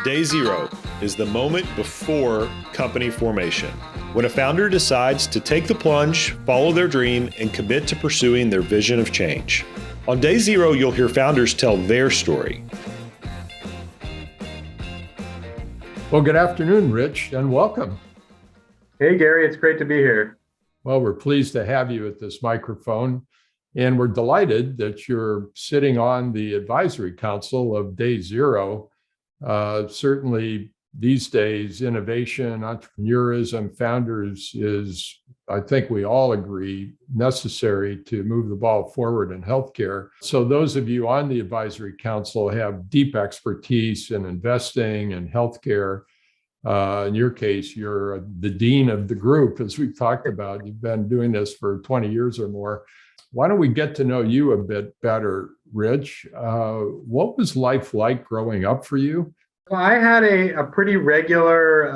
Day zero is the moment before company formation, when a founder decides to take the plunge, follow their dream, and commit to pursuing their vision of change. On day zero, you'll hear founders tell their story. Well, good afternoon, Rich, and welcome. Hey, Gary, it's great to be here. Well, we're pleased to have you at this microphone, and we're delighted that you're sitting on the advisory council of Day Zero. Certainly these days, innovation, entrepreneurism, founders is, I think we all agree, necessary to move the ball forward in healthcare. So those of you on the advisory council have deep expertise in investing in healthcare. In your case, you're the dean of the group, as we've talked about. You've been doing this for 20 years or more. Why don't we get to know you a bit better, Rich? What was life like growing up for you? Well, I had a pretty regular,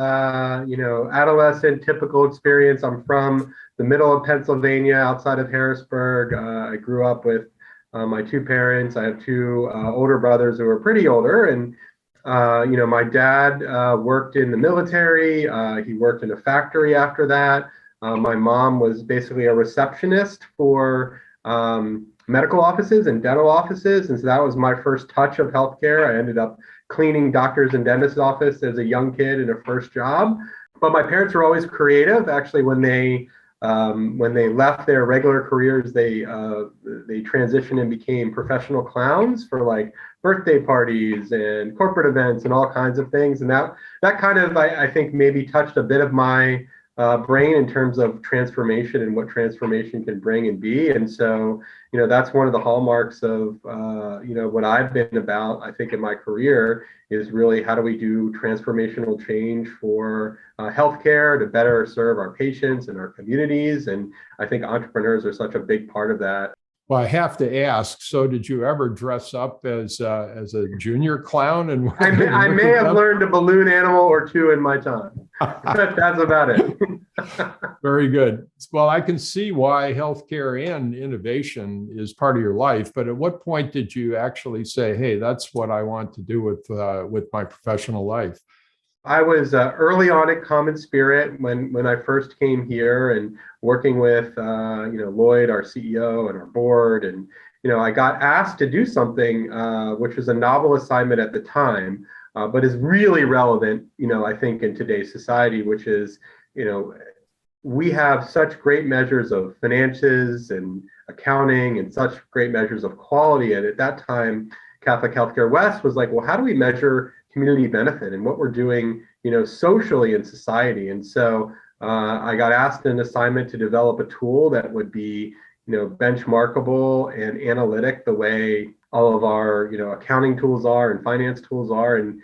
adolescent typical experience. I'm from the middle of Pennsylvania, outside of Harrisburg. I grew up with my two parents. I have two older brothers who are pretty older. And, my dad worked in the military. He worked in a factory after that. My mom was basically a receptionist for medical offices and dental offices. And so that was my first touch of healthcare. I ended up cleaning doctors and dentists' office as a young kid in a first job. But my parents were always creative. Actually, when they left their regular careers, they transitioned and became professional clowns for like birthday parties and corporate events and all kinds of things. And that kind of, I think, maybe touched a bit of my brain in terms of transformation and what transformation can bring and be. And so, that's one of the hallmarks of, what I've been about, I think, in my career is really how do we do transformational change for healthcare to better serve our patients and our communities. And I think entrepreneurs are such a big part of that. Well, I have to ask, so did you ever dress up as a junior clown? And I may have learned a balloon animal or two in my time. That's about it. Very good. Well, I can see why healthcare and innovation is part of your life, but at what point did you actually say, hey, that's what I want to do with my professional life? I was early on at CommonSpirit when I first came here and working with Lloyd, our CEO, and our board. And I got asked to do something which was a novel assignment at the time, but is really relevant, I think, in today's society, which is, we have such great measures of finances and accounting and such great measures of quality. And at that time, Catholic Healthcare West was like, well, how do we measure community benefit and what we're doing, socially in society? And so I got asked an assignment to develop a tool that would be, benchmarkable and analytic the way all of our, accounting tools are and finance tools are, and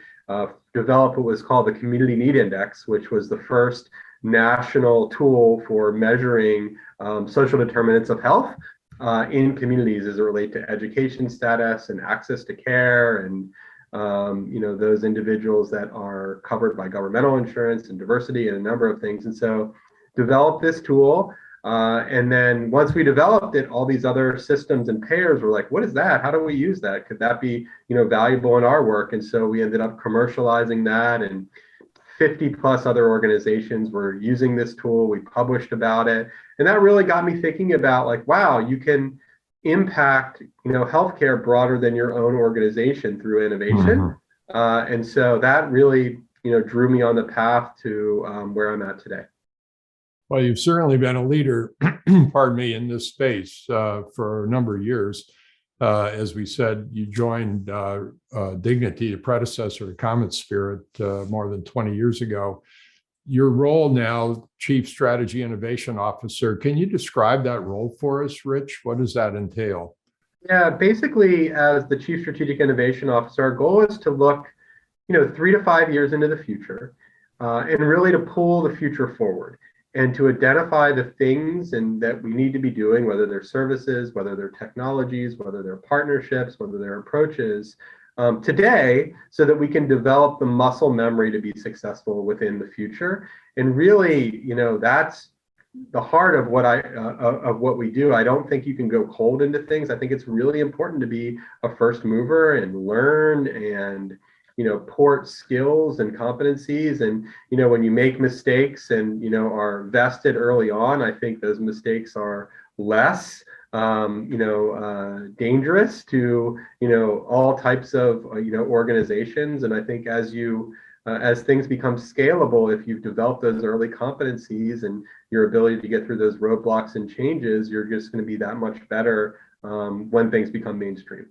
develop what was called the Community Need Index, which was the first national tool for measuring social determinants of health in communities as it relates to education status and access to care and those individuals that are covered by governmental insurance and diversity and a number of things. And so developed this tool. And then once we developed it, all these other systems and payers were like, what is that? How do we use that? Could that be, valuable in our work? And so we ended up commercializing that, and 50 plus other organizations were using this tool. We published about it. And that really got me thinking about like, wow, you can impact, healthcare broader than your own organization through innovation. And so that really, drew me on the path to where I'm at today. Well, you've certainly been a leader, pardon me, in this space for a number of years. As we said, you joined Dignity, the predecessor to CommonSpirit, more than 20 years ago. Your role now, Chief Strategy Innovation Officer, can you describe that role for us, Rich? What does that entail? Yeah, basically, as the Chief Strategic Innovation Officer, our goal is to look, 3 to 5 years into the future and really to pull the future forward and to identify the things and that we need to be doing, whether they're services, whether they're technologies, whether they're partnerships, whether they're approaches today, so that we can develop the muscle memory to be successful within the future. And really, that's the heart of what we do. I don't think you can go cold into things. I think it's really important to be a first mover and learn and port skills and competencies. And, when you make mistakes and, are vested early on, I think those mistakes are less dangerous to, all types of, organizations. And I think as things become scalable, if you've developed those early competencies and your ability to get through those roadblocks and changes, you're just going to be that much better when things become mainstream.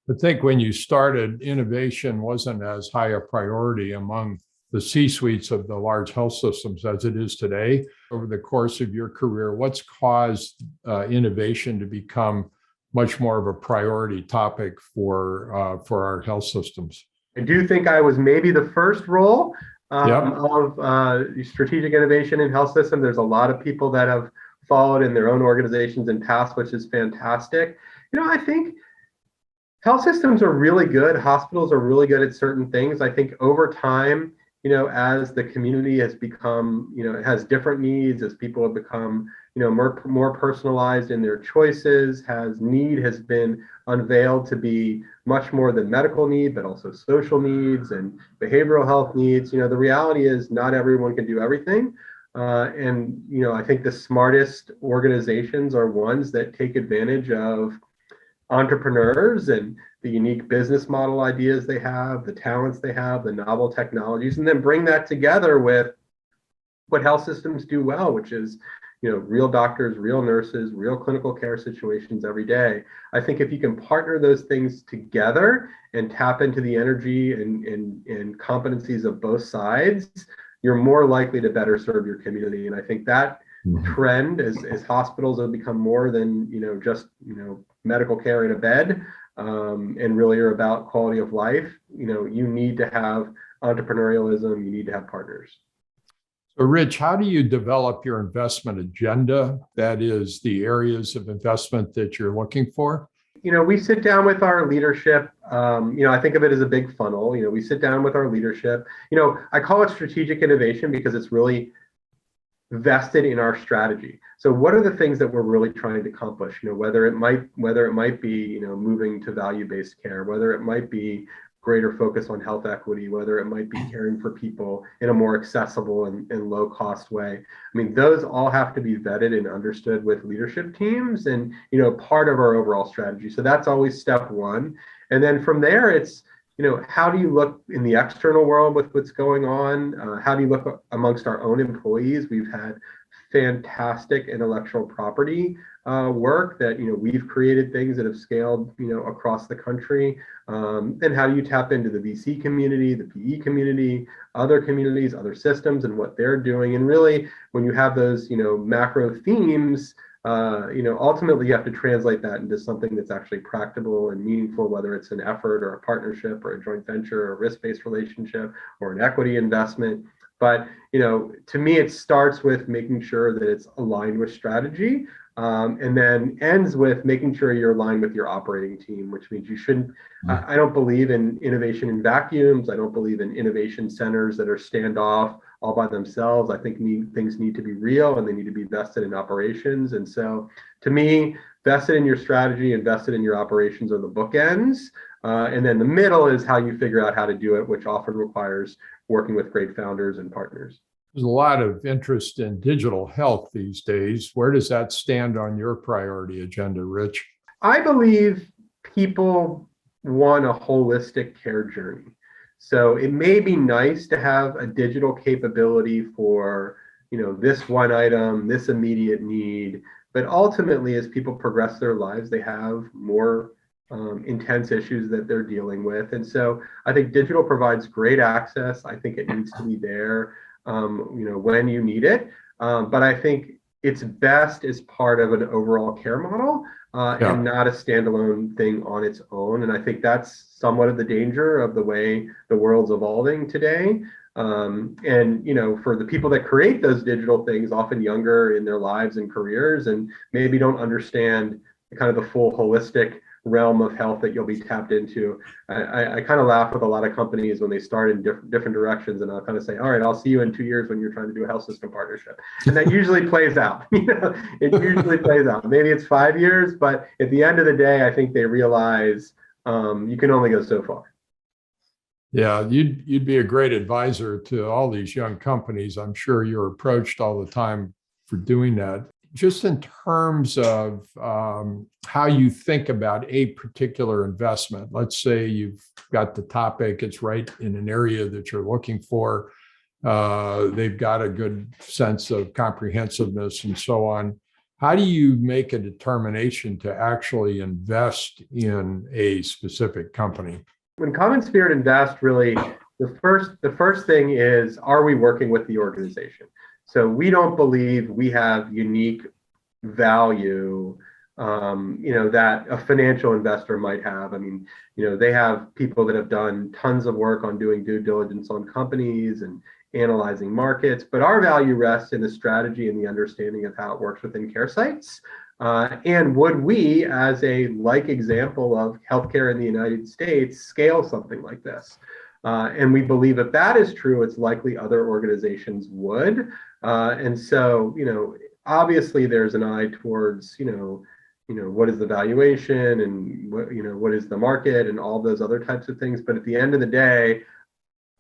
I think when you started, innovation wasn't as high a priority among the C-suites of the large health systems as it is today. Over the course of your career, what's caused innovation to become much more of a priority topic for our health systems? I do think I was maybe the first role of strategic innovation in health system. There's a lot of people that have followed in their own organizations and past, which is fantastic. I think health systems are really good. Hospitals are really good at certain things. I think over time, as the community has become, it has different needs, as people have become, more personalized in their choices, need has been unveiled to be much more than medical need, but also social needs and behavioral health needs. The reality is not everyone can do everything. And I think the smartest organizations are ones that take advantage of entrepreneurs and the unique business model ideas they have, the talents they have, the novel technologies, and then bring that together with what health systems do well, which is, real doctors, real nurses, real clinical care situations every day. I think if you can partner those things together and tap into the energy and competencies of both sides, you're more likely to better serve your community. And I think that trend as hospitals have become more than, just, medical care in a bed, and really are about quality of life, you need to have entrepreneurialism, you need to have partners. So Rich, how do you develop your investment agenda? That is the areas of investment that you're looking for? We sit down with our leadership. I think of it as a big funnel. We sit down with our leadership. I call it strategic innovation because it's really vested in our strategy. So what are the things that we're really trying to accomplish? Whether it might be, moving to value-based care, whether it might be greater focus on health equity, whether it might be caring for people in a more accessible and low cost way. I mean, those all have to be vetted and understood with leadership teams and, part of our overall strategy. So that's always step one. And then from there, it's, how do you look in the external world with what's going on? How do you look amongst our own employees? We've had fantastic intellectual property work that, we've created things that have scaled, across the country. And how do you tap into the VC community, the PE community, other communities, other systems, and what they're doing? And really, when you have those, macro themes, ultimately you have to translate that into something that's actually practical and meaningful, whether it's an effort or a partnership or a joint venture or a risk-based relationship or an equity investment. But, to me, it starts with making sure that it's aligned with strategy, and then ends with making sure you're aligned with your operating team, which means you shouldn't, I don't believe in innovation in vacuums. I don't believe in innovation centers that are standoff all by themselves. I think things need to be real and they need to be vested in operations. And so to me, vested in your strategy and vested in your operations are the bookends. And then the middle is how you figure out how to do it, which often requires working with great founders and partners. There's a lot of interest in digital health these days. Where does that stand on your priority agenda, Rich? I believe people want a holistic care journey. So it may be nice to have a digital capability for, this one item, this immediate need, but ultimately as people progress their lives, they have more intense issues that they're dealing with. And so I think digital provides great access. I think it needs to be there, when you need it. But I think it's best as part of an overall care model and not a standalone thing on its own. And I think that's somewhat of the danger of the way the world's evolving today. And, for the people that create those digital things, often younger in their lives and careers, and maybe don't understand kind of the full holistic realm of health that you'll be tapped into. I kind of laugh with a lot of companies when they start in different directions, and I'll kind of say, all right, I'll see you in 2 years when you're trying to do a health system partnership. And that usually plays out. It usually plays out. Maybe it's 5 years, but at the end of the day, I think they realize you can only go so far. Yeah, you'd be a great advisor to all these young companies. I'm sure you're approached all the time for doing that. Just in terms of how you think about a particular investment, let's say you've got the topic, it's right in an area that you're looking for. They've got a good sense of comprehensiveness and so on. How do you make a determination to actually invest in a specific company? When CommonSpirit Invest, really the first thing is, are we working with the organization? So we don't believe we have unique value, that a financial investor might have. I mean, they have people that have done tons of work on doing due diligence on companies and analyzing markets, but our value rests in the strategy and the understanding of how it works within care sites. And would we, as a like example of healthcare in the United States, scale something like this? And we believe if that is true, it's likely other organizations would. And so, obviously there's an eye towards, what is the valuation and what is the market and all those other types of things. But at the end of the day,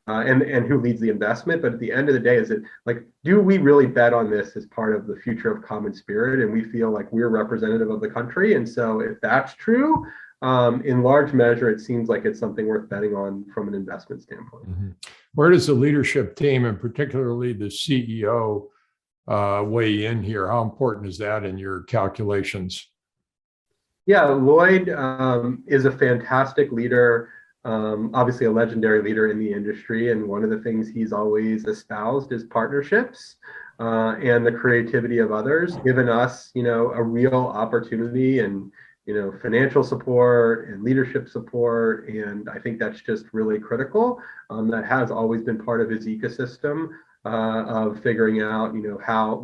and who leads the investment. But at the end of the day, is it like, do we really bet on this as part of the future of CommonSpirit? And we feel like we're representative of the country. And so if that's true, in large measure, it seems like it's something worth betting on from an investment standpoint. Mm-hmm. Where does the leadership team, and particularly the CEO, weigh in here? How important is that in your calculations? Yeah, Lloyd is a fantastic leader. Obviously a legendary leader in the industry. And one of the things he's always espoused is partnerships and the creativity of others, given us, a real opportunity and, financial support and leadership support. And I think that's just really critical. That has always been part of his ecosystem of figuring out,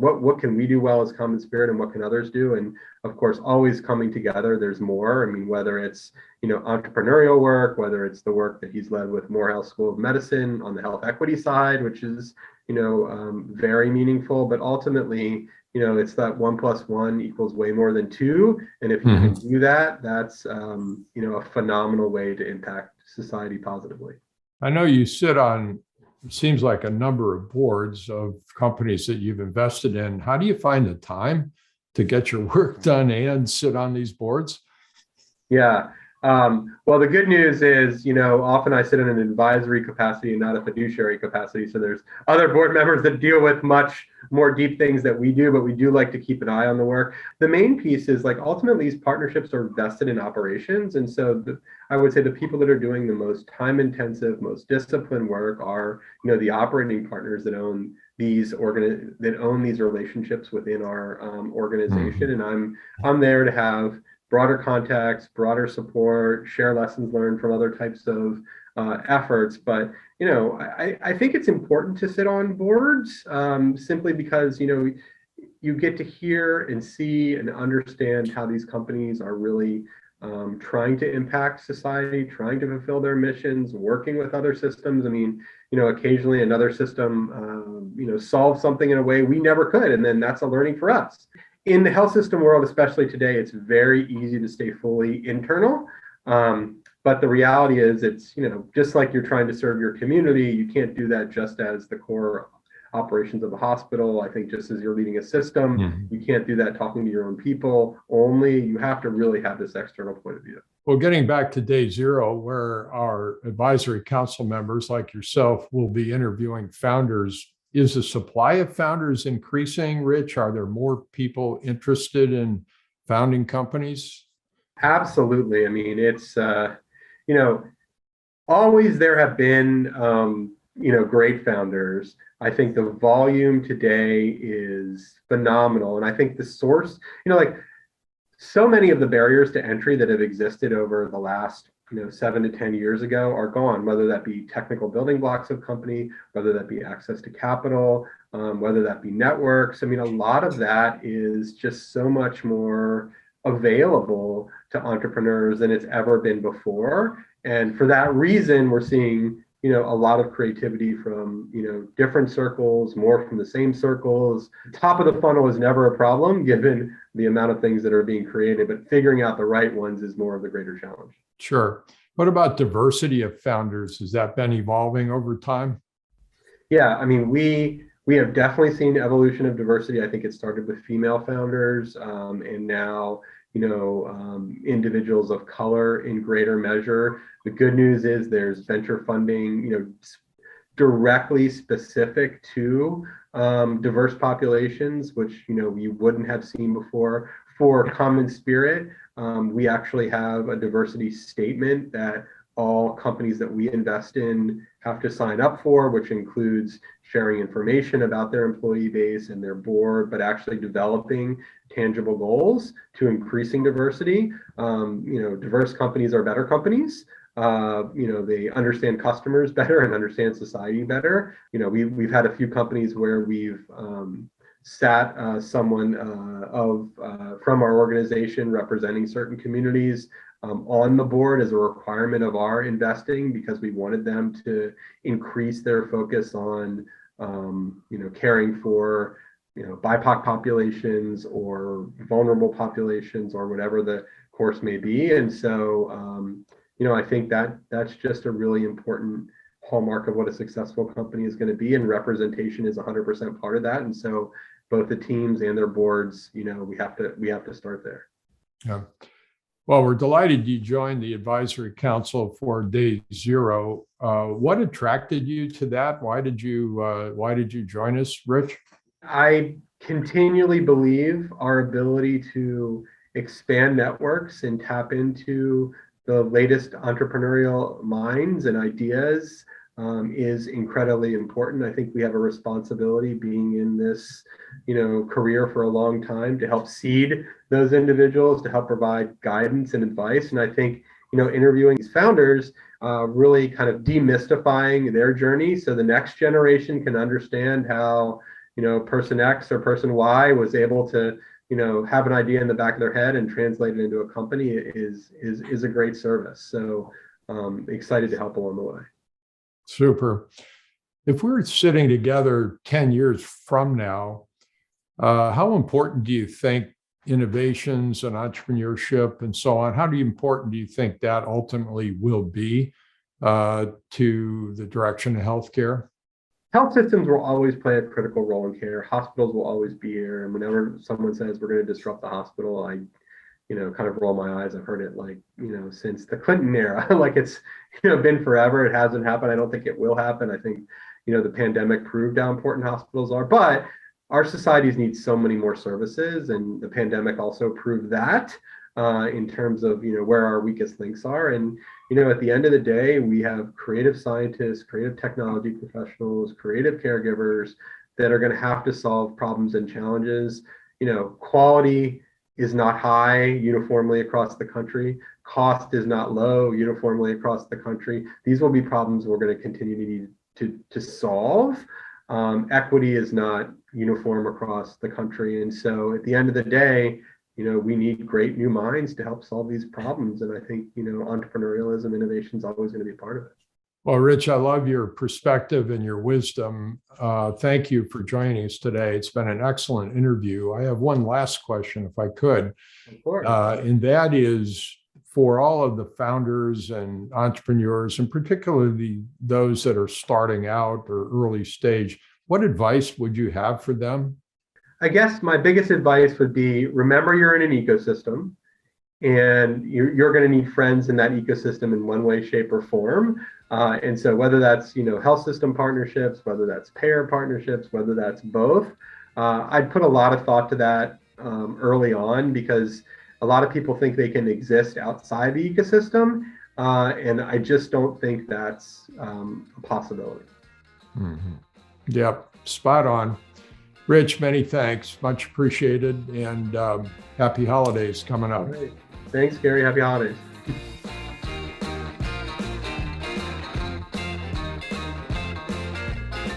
what can we do well as CommonSpirit and what can others do? And of course, always coming together, there's more. I mean, whether it's, entrepreneurial work, whether it's the work that he's led with Morehouse School of Medicine on the health equity side, which is, very meaningful, but ultimately, it's that 1 + 1 = way more than 2. And if you can do that, that's, a phenomenal way to impact society positively. I know you sit on, it seems like, a number of boards of companies that you've invested in. How do you find the time to get your work done and sit on these boards? Yeah. Well, the good news is, often I sit in an advisory capacity and not a fiduciary capacity. So there's other board members that deal with much more deep things that we do, but we do like to keep an eye on the work. The main piece is, like, ultimately these partnerships are vested in operations. And so I would say the people that are doing the most time intensive, most disciplined work are, the operating partners that own these relationships within our organization. And I'm there to have broader context, broader support, share lessons learned from other types of efforts. But, I think it's important to sit on boards simply because, you get to hear and see and understand how these companies are really trying to impact society, trying to fulfill their missions, working with other systems. I mean, occasionally another system, solves something in a way we never could. And then that's a learning for us. In the health system world, especially today, it's very easy to stay fully internal. But the reality is, it's, just like you're trying to serve your community, you can't do that just as the core operations of a hospital. I think just as you're leading a system, you can't do that talking to your own people only. You have to really have this external point of view. Well, getting back to day zero, where our advisory council members like yourself will be interviewing founders, is the supply of founders increasing, Rich? Are there more people interested in founding companies? Absolutely. I mean, it's, always there have been, great founders. I think the volume today is phenomenal. And I think the source, so many of the barriers to entry that have existed over the last 7 to 10 years ago are gone, whether that be technical building blocks of company, whether that be access to capital, whether that be networks. I mean, a lot of that is just so much more available to entrepreneurs than it's ever been before. And for that reason, we're seeing, a lot of creativity from, different circles, more from the same circles. Top of the funnel is never a problem given the amount of things that are being created, but figuring out the right ones is more of the greater challenge. Sure. What about diversity of founders? Has that been evolving over time? Yeah, I mean, we have definitely seen evolution of diversity. I think it started with female founders, and now, individuals of color in greater measure. The good news is there's venture funding, directly specific to diverse populations, which you wouldn't have seen before. For CommonSpirit, we actually have a diversity statement that all companies that we invest in have to sign up for, which includes sharing information about their employee base and their board, but actually developing tangible goals to increasing diversity. Diverse companies are better companies. They understand customers better and understand society better. We've had a few companies where we've sat someone from our organization representing certain communities on the board as a requirement of our investing, because we wanted them to increase their focus on caring for BIPOC populations or vulnerable populations or whatever the course may be. And so I think that's just a really important hallmark of what a successful company is going to be, and representation is 100% part of that. And so both the teams and their boards, we have to start there. Yeah. Well, we're delighted you joined the advisory council for Day Zero. What attracted you to that? Why did you join us, Rich? I continually believe our ability to expand networks and tap into the latest entrepreneurial minds and ideas is incredibly important. I think we have a responsibility, being in this, career for a long time, to help seed those individuals, to help provide guidance and advice. And I think, interviewing these founders, really kind of demystifying their journey so the next generation can understand how, person X or person Y was able to, have an idea in the back of their head and translate it into a company is a great service. So excited to help along the way. Super. If we're sitting together 10 years from now, how important do you think innovations and entrepreneurship and so on, important do you think that ultimately will be to the direction of healthcare? Health systems will always play a critical role in care. Hospitals will always be here. And whenever someone says we're going to disrupt the hospital, I kind of roll my eyes. I've heard it since the Clinton era, like it's, been forever. It hasn't happened. I don't think it will happen. I think, the pandemic proved how important hospitals are, but our societies need so many more services. And the pandemic also proved that in terms of, where our weakest links are. And, at the end of the day, we have creative scientists, creative technology professionals, creative caregivers that are going to have to solve problems and challenges. Quality is not high uniformly across the country. Cost is not low uniformly across the country. These will be problems we're going to continue to need to solve. Equity is not uniform across the country. And so at the end of the day, we need great new minds to help solve these problems. And I think, entrepreneurialism, innovation is always going to be part of it. Well, Rich, I love your perspective and your wisdom. Thank you for joining us today. It's been an excellent interview. I have one last question, if I could. Of course. And that is, for all of the founders and entrepreneurs, and particularly those that are starting out or early stage, what advice would you have for them? I guess my biggest advice would be, remember you're in an ecosystem, and you're going to need friends in that ecosystem in one way, shape, or form. And so whether that's, health system partnerships, whether that's payer partnerships, whether that's both, I'd put a lot of thought to that early on, because a lot of people think they can exist outside the ecosystem. And I just don't think that's a possibility. Mm-hmm. Yep, spot on. Rich, many thanks. Much appreciated. And happy holidays coming up. All right. Thanks, Gary. Happy holidays.